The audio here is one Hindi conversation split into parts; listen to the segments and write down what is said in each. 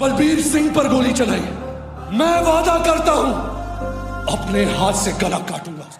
बलबीर सिंह पर गोली चलाई, मैं वादा करता हूं अपने हाथ से गला काटूंगा।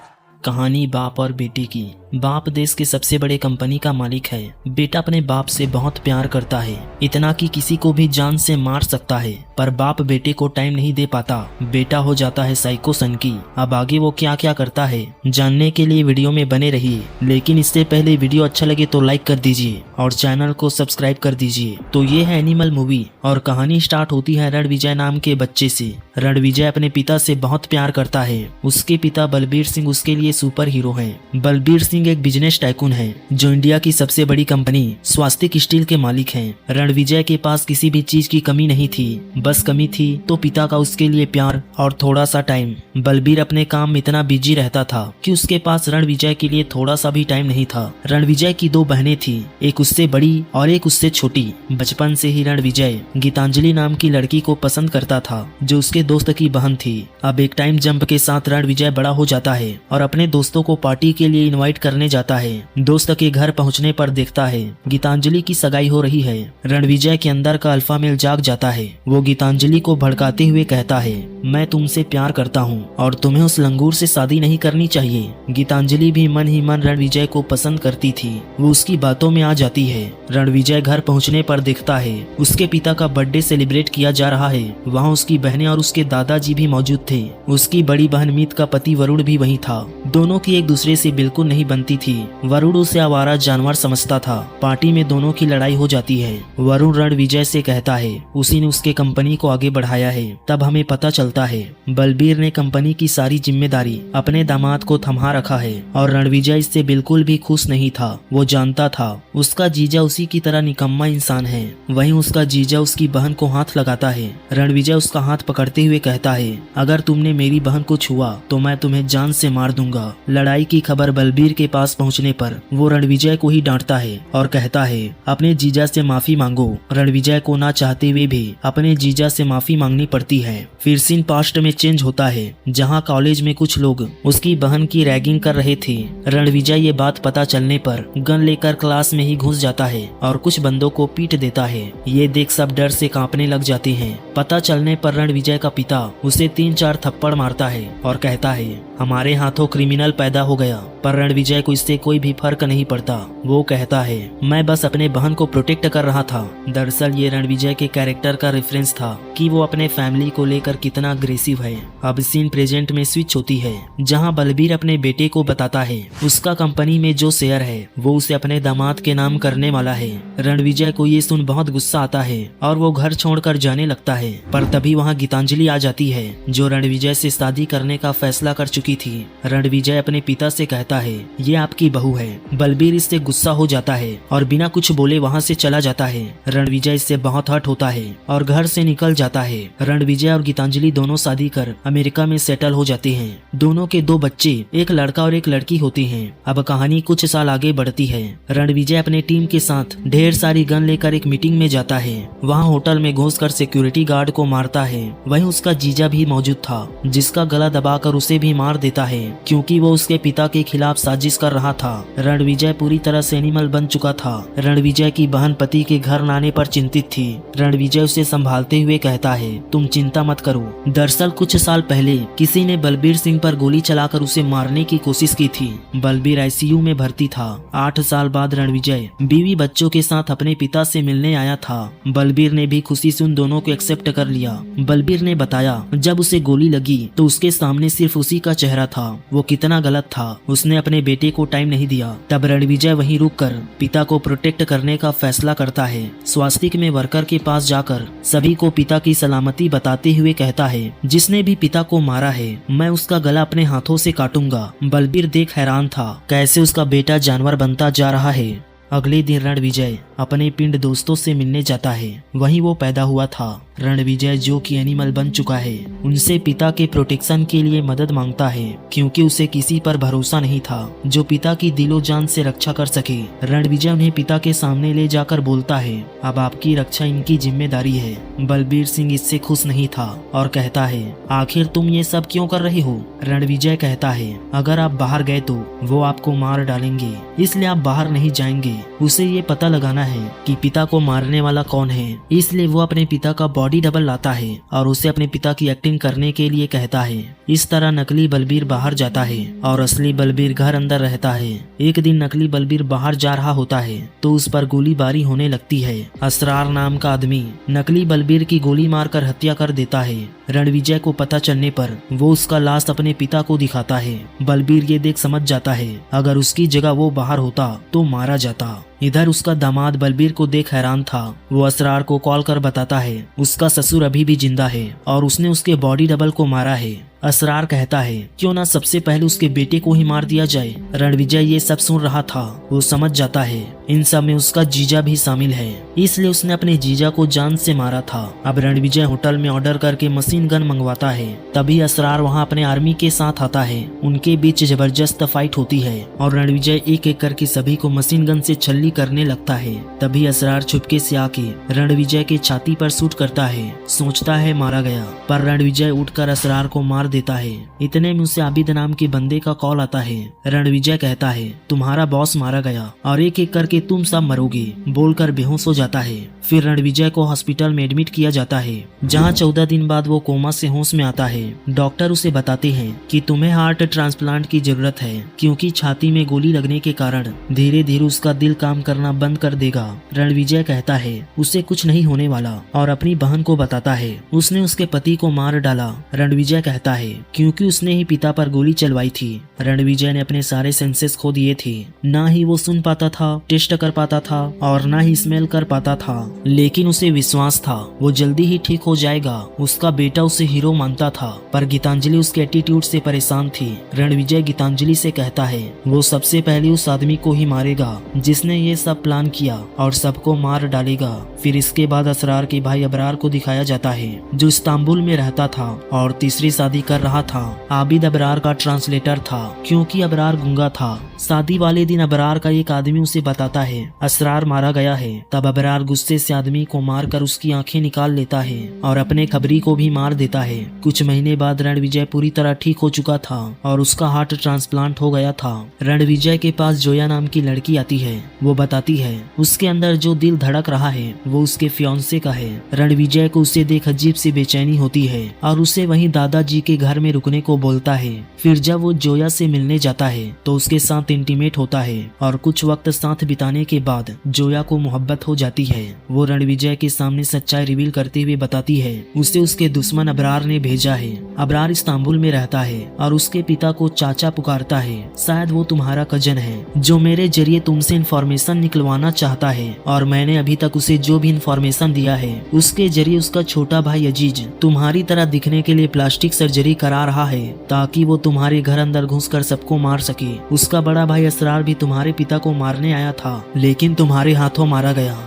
कहानी बाप और बेटे की। बाप देश के सबसे बड़े कंपनी का मालिक है। बेटा अपने बाप से बहुत प्यार करता है, इतना कि किसी को भी जान से मार सकता है, पर बाप बेटे को टाइम नहीं दे पाता। बेटा हो जाता है साइको सनकी। अब आगे वो क्या क्या करता है जानने के लिए वीडियो में बने रहिए। लेकिन इससे पहले वीडियो अच्छा लगे तो लाइक कर दीजिए और चैनल को सब्सक्राइब कर दीजिए। तो ये है एनिमल मूवी और कहानी स्टार्ट होती है रणविजय नाम के बच्चे से। रणविजय अपने पिता से बहुत प्यार करता है। उसके पिता बलबीर सिंह उसके लिए सुपर हीरो हैं। बलबीर सिंह एक बिजनेस टाइकून है जो इंडिया की सबसे बड़ी कंपनी स्वास्तिक स्टील के मालिक हैं। रणविजय के पास किसी भी चीज की कमी नहीं थी, बस कमी थी तो पिता का उसके लिए प्यार और थोड़ा सा टाइम। बलबीर अपने काम में इतना बिजी रहता था कि उसके पास रणविजय के लिए थोड़ा सा भी टाइम नहीं था। रणविजय की दो बहनें थी, एक उससे बड़ी और एक उससे छोटी। बचपन से ही रणविजय गीतांजलि नाम की लड़की को पसंद करता था जो उसके दोस्त की बहन थी। अब एक टाइम जंप के साथ रणविजय बड़ा हो जाता है और अपने दोस्तों को पार्टी के लिए इनवाइट करने जाता है। दोस्त के घर पहुंचने पर देखता है गीतांजलि की सगाई हो रही है। रणविजय के अंदर का अल्फा मेल जाग जाता है। वो गीतांजलि को भड़काते हुए कहता है, मैं तुमसे प्यार करता हूँ और तुम्हें उस लंगूर से शादी नहीं करनी चाहिए। गीतांजलि भी मन ही मन रणविजय को पसंद करती थी। वो उसकी बातों में आ जाती है। रणविजय घर पहुँचने पर देखता है उसके पिता का बर्थडे सेलिब्रेट किया जा रहा है। वहाँ उसकी बहनें और उसके दादाजी भी मौजूद थे। उसकी बड़ी बहन मीत का पति वरुण भी वहीं था। दोनों की एक दूसरे से बिल्कुल नहीं बनती थी। वरुण उसे आवारा जानवर समझता था। पार्टी में दोनों की लड़ाई हो जाती है। वरुण रणविजय से कहता है उसी ने उसके कंपनी को आगे बढ़ाया है। तब हमें पता चलता है बलबीर ने कंपनी की सारी जिम्मेदारी अपने दामाद को थमा रखा है और रणविजय इससे बिल्कुल भी खुश नहीं था। वो जानता था उसका जीजा उसी की तरह निकम्मा इंसान है। वहीं उसका जीजा उसकी बहन को हाथ लगाता है। रणविजय उसका हाथ पकड़ते हुए कहता है, अगर तुमने मेरी बहन को छुआ तो मैं तुम्हें जान से मार दूंगा। लड़ाई की खबर बलबीर के पास पहुंचने पर वो रणविजय को ही डांटता है और कहता है अपने जीजा से माफी मांगो। रणविजय को ना चाहते हुए भी अपने जीजा से माफी मांगनी पड़ती है। फिर सीन पास्ट में चेंज होता है जहां कॉलेज में कुछ लोग उसकी बहन की रैगिंग कर रहे थे। रणविजय ये बात पता चलने पर गन लेकर क्लास में ही घुस जाता है और कुछ बंदों को पीट देता है। ये देख सब डर से कांपने लग जाते हैं। पता चलने पर रणविजय का पिता उसे 3-4 थप्पड़ मारता है और कहता है हमारे हाथों क्रिमिनल पैदा हो गया। पर रणविजय को इससे कोई भी फर्क नहीं पड़ता। वो कहता है मैं बस अपने बहन को प्रोटेक्ट कर रहा था। दरअसल ये रणविजय के कैरेक्टर का रेफरेंस था कि वो अपने फैमिली को लेकर कितना अग्रेसिव है। अब सीन प्रेजेंट में स्विच होती है जहां बलबीर अपने बेटे को बताता है उसका कंपनी में जो शेयर है वो उसे अपने दामाद के नाम करने वाला है। रणविजय को ये सुन बहुत गुस्सा आता है और वो घर छोड़कर जाने लगता है। पर तभी वहाँ गीतांजलि आ जाती है जो रणविजय से शादी करने का फैसला कर चुकी थी। रणविजय अपने पिता से कहता है ये आपकी बहू है। बलबीर इससे गुस्सा हो जाता है और बिना कुछ बोले वहाँ से चला जाता है। रणविजय इससे बहुत हर्ट होता है और घर से निकल जाता है। रणविजय और गीतांजलि दोनों शादी कर अमेरिका में सेटल हो जाते हैं। दोनों के 2 बच्चे, एक लड़का और एक लड़की होती हैं। अब कहानी कुछ साल आगे बढ़ती है। रणविजय अपने टीम के साथ ढेर सारी गन लेकर एक मीटिंग में जाता है। वहाँ होटल में घुसकर सिक्योरिटी गार्ड को मारता है। वहीं उसका जीजा भी मौजूद था जिसका गला दबाकर उसे भी मार देता है क्योंकि वो उसके पिता के खिलाफ साजिश कर रहा था। रणविजय पूरी तरह से एनिमल बन चुका था। रणविजय की बहन पति के घर न आने पर चिंतित थी। रणविजय उसे संभालते हुए कहता है तुम चिंता मत करो। दरअसल कुछ साल पहले किसी ने बलबीर सिंह पर गोली चलाकर उसे मारने की कोशिश की थी। बलबीर आईसीयू में भर्ती था। 8 साल बाद रणविजय बीवी बच्चों के साथ अपने पिता से मिलने आया था। बलबीर ने भी खुशी से उन दोनों को एक्सेप्ट कर लिया। बलबीर ने बताया जब उसे गोली लगी तो उसके सामने सिर्फ उसी का चेहरा था। वो कितना गलत था, उसने अपने बेटे को टाइम नहीं दिया। तब रणविजय वहीं रुककर पिता को प्रोटेक्ट करने का फैसला करता है। स्वास्तिक में वर्कर के पास जाकर सभी को पिता की सलामती बताते हुए कहता है जिसने भी पिता को मारा है मैं उसका गला अपने हाथों से काटूंगा। बलबीर देख हैरान था कैसे उसका बेटा जानवर बनता जा रहा है। अगले दिन रणविजय अपने पिंड दोस्तों से मिलने जाता है। वहीं वो पैदा हुआ था। रणविजय जो कि एनिमल बन चुका है उनसे पिता के प्रोटेक्शन के लिए मदद मांगता है क्योंकि उसे किसी पर भरोसा नहीं था जो पिता की दिलो जान से रक्षा कर सके। रणविजय उन्हें पिता के सामने ले जाकर बोलता है अब आपकी रक्षा इनकी जिम्मेदारी है। बलबीर सिंह इससे खुश नहीं था और कहता है आखिर तुम ये सब क्यों कर रहे हो। रणविजय कहता है अगर आप बाहर गए तो वो आपको मार डालेंगे, इसलिए आप बाहर नहीं जाएंगे। उसे ये पता लगाना है कि पिता को मारने वाला कौन है, इसलिए वो अपने पिता का बॉडी डबल लाता है और उसे अपने पिता की एक्टिंग करने के लिए कहता है। इस तरह नकली बलबीर बाहर जाता है और असली बलबीर घर अंदर रहता है। एक दिन नकली बलबीर बाहर जा रहा होता है तो उस पर गोलीबारी होने लगती है। असरार नाम का आदमी नकली बलबीर की गोली मारकर हत्या कर देता है। रणविजय को पता चलने पर वो उसका लाश अपने पिता को दिखाता है। बलबीर ये देख समझ जाता है अगर उसकी जगह वो बाहर होता तो मारा जाता। इधर उसका दामाद बलबीर को देख हैरान था। वो असरार को कॉल कर बताता है उसका ससुर अभी भी जिंदा है और उसने उसके बॉडी डबल को मारा है। असरार कहता है क्यों ना सबसे पहले उसके बेटे को ही मार दिया जाए। रणविजय ये सब सुन रहा था। वो समझ जाता है इन सब में उसका जीजा भी शामिल है, इसलिए उसने अपने जीजा को जान से मारा था। अब रणविजय होटल में ऑर्डर करके मशीन गन मंगवाता है। तभी असरार वहाँ अपने आर्मी के साथ आता है। उनके बीच जबरदस्त फाइट होती है और रणविजय एक एक करके सभी को मशीन गन से छल्ली करने लगता है। तभी असरार छुपके से आके रणविजय के छाती पर शूट करता है। सोचता है मारा गया, पर रणविजय उठकर असरार को मार देता है। इतने में उसे आबिद नाम के बंदे का कॉल आता है। रणविजय कहता है तुम्हारा बॉस मारा गया और एक एक करके तुम सब मरोगे बोलकर बेहोश हो जाता है। फिर रणविजय को हॉस्पिटल में एडमिट किया जाता है, जहां 14 दिन बाद वो कोमा से होश में आता है। डॉक्टर उसे बताते हैं कि तुम्हें हार्ट ट्रांसप्लांट की जरूरत है, क्योंकि छाती में गोली लगने के कारण धीरे धीरे उसका दिल काम करना बंद कर देगा। रणविजय कहता है उसे कुछ नहीं होने वाला और अपनी बहन को बताता है उसने उसके पति को मार डाला। रणविजय कहता है क्योंकि उसने ही पिता पर गोली चलवाई थी। रणविजय ने अपने सारे सेंसेस खो दिए थे। ना ही वो सुन पाता था, टेस्ट कर पाता था और ना ही स्मेल कर पाता था, लेकिन उसे विश्वास था वो जल्दी ही ठीक हो जाएगा। उसका बेटा उसे हीरो मानता था, पर गीतांजलि उसके एटीट्यूड से परेशान थी। रणविजय गीतांजलि से कहता है वो सबसे पहले उस आदमी को ही मारेगा जिसने ये सब प्लान किया और सबको मार डालेगा। फिर इसके बाद असरार के भाई अबरार को दिखाया जाता है जो इस्तांबुल में रहता था और तीसरी शादी कर रहा था। आबिद अबरार का ट्रांसलेटर था, क्योंकि अबरार गूंगा था। शादी वाले दिन अबरार का एक आदमी उसे बताता है असरार मारा गया है। तब अबरार गुस्से से आदमी को मारकर उसकी आंखें निकाल लेता है और अपने खबरी को भी मार देता है। कुछ महीने बाद रणविजय पूरी तरह ठीक हो चुका था और उसका हार्ट ट्रांसप्लांट हो गया था। रणविजय के पास जोया नाम की लड़की आती है। वो बताती है उसके अंदर जो दिल धड़क रहा है वो उसके फियांसे का है। रणविजय को उसे देख अजीब सी बेचैनी होती है और उसे वहीं दादाजी के घर में रुकने को बोलता है। फिर जब वो जोया से मिलने जाता है तो उसके साथ इंटीमेट होता है और कुछ वक्त साथ बिताने के बाद जोया को मोहब्बत हो जाती है। वो रणविजय के सामने सच्चाई रिवील करते हुए बताती है उसे उसके दुश्मन अबरार ने भेजा है। अबरार इस्तांबुल में रहता है और उसके पिता को चाचा पुकारता है। शायद वो तुम्हारा कजन है जो मेरे जरिए तुमसे इन्फॉर्मेशन निकलवाना चाहता है और मैंने अभी तक उसे जो भी इन्फॉर्मेशन दिया है उसके जरिए उसका छोटा भाई अजीज तुम्हारी तरह दिखने के लिए प्लास्टिक सर्जरी करा रहा है ताकि वो तुम्हारे घर अंदर घुसकर सबको मार सके। उसका बड़ा भाई असरार भी तुम्हारे पिता को मारने आया था, लेकिन तुम्हारे हाथों मारा गया।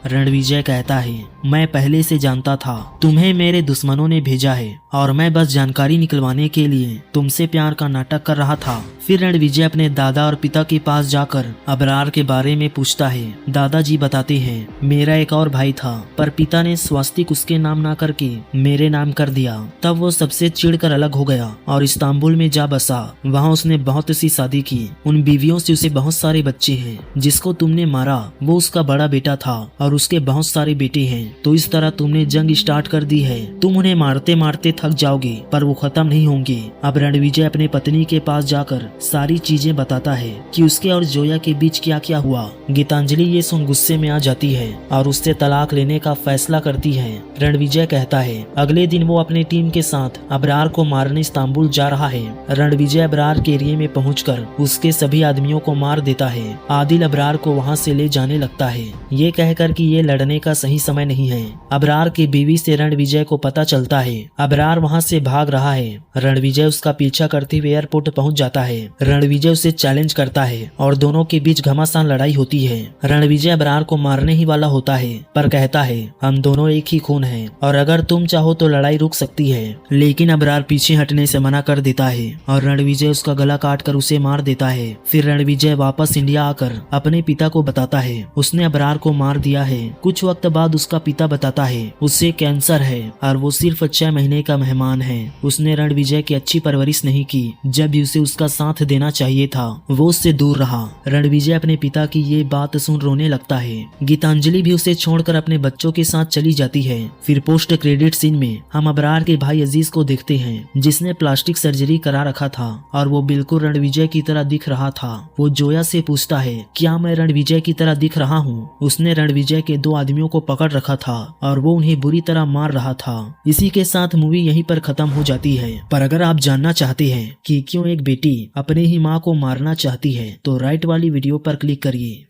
रणविजय कहता है मैं पहले से जानता था तुम्हें मेरे दुश्मनों ने भेजा है और मैं बस जानकारी निकलवाने के लिए तुमसे प्यार का नाटक कर रहा था। फिर रणविजय अपने दादा और पिता के पास जाकर अबरार के बारे में पूछता है। दादाजी बताते हैं मेरा एक और भाई था, पर पिता ने स्वास्तिक उसके नाम ना करके मेरे नाम कर दिया। तब वो सबसे चिढ़कर अलग हो गया और इस्तांबुल में जा बसा। वहाँ उसने बहुत सी शादी की। उन बीवियों से उसे बहुत सारे बच्चे हैं। जिसको तुमने मारा वो उसका बड़ा बेटा था और उसके बहुत सारे बेटे हैं। तो इस तरह तुमने जंग स्टार्ट कर दी है। तुम उन्हें मारते मारते थक जाओगे, पर वो खत्म नहीं होंगे। अब रणविजय अपने पत्नी के पास जाकर सारी चीजें बताता है कि उसके और जोया के बीच क्या क्या हुआ। गीतांजलि ये सुन गुस्से में आ जाती है और उससे तलाक लेने का फैसला करती है। रणविजय कहता है अगले दिन वो अपने टीम के साथ अबरार को मारने इस्तांबुल जा रहा है। रणविजय अबरार के एरिया में पहुंचकर उसके सभी आदमियों को मार देता है। आदिल अबरार को वहां से ले जाने लगता है, ये कहकर कि ये लड़ने का सही समय नहीं है। अबरार की बीवी से रणविजय को पता चलता है अबरार वहां से भाग रहा है। रणविजय उसका पीछा करते हुए एयरपोर्ट पहुंच जाता है। रणविजय उसे चैलेंज करता है और दोनों के बीच घमासान लड़ाई होती है। रणविजय अबरार को मारने ही वाला होता है, पर कहता है हम दोनों एक ही खून हैं और अगर तुम चाहो तो लड़ाई रुक सकती है। लेकिन अबरार पीछे हटने से मना कर देता है और रणविजय उसका गला काट कर उसे मार देता है। फिर रणविजय वापस इंडिया आकर अपने पिता को बताता है उसने अबरार को मार दिया है। कुछ वक्त बाद उसका पिता पिता बताता है उससे कैंसर है और वो सिर्फ 6 महीने का मेहमान है। उसने रणविजय की अच्छी परवरिश नहीं की। जब भी उसे उसका साथ देना चाहिए था वो उससे दूर रहा। रणविजय अपने पिता की ये बात सुन रोने लगता है। गीतांजलि भी उसे छोड़कर अपने बच्चों के साथ चली जाती है। फिर पोस्ट क्रेडिट सीन में हम अबरार के भाई अजीज को देखते हैं जिसने प्लास्टिक सर्जरी करा रखा था और वो बिल्कुल रणविजय की तरह दिख रहा था। वो जोया से पूछता है क्या मैं रणविजय की तरह दिख रहा हूँ। उसने रणविजय के 2 आदमियों को पकड़ रखा था और वो उन्हें बुरी तरह मार रहा था। इसी के साथ मूवी यहीं पर खत्म हो जाती है। पर अगर आप जानना चाहते हैं कि क्यों एक बेटी अपने ही माँ को मारना चाहती है तो राइट वाली वीडियो पर क्लिक करिए।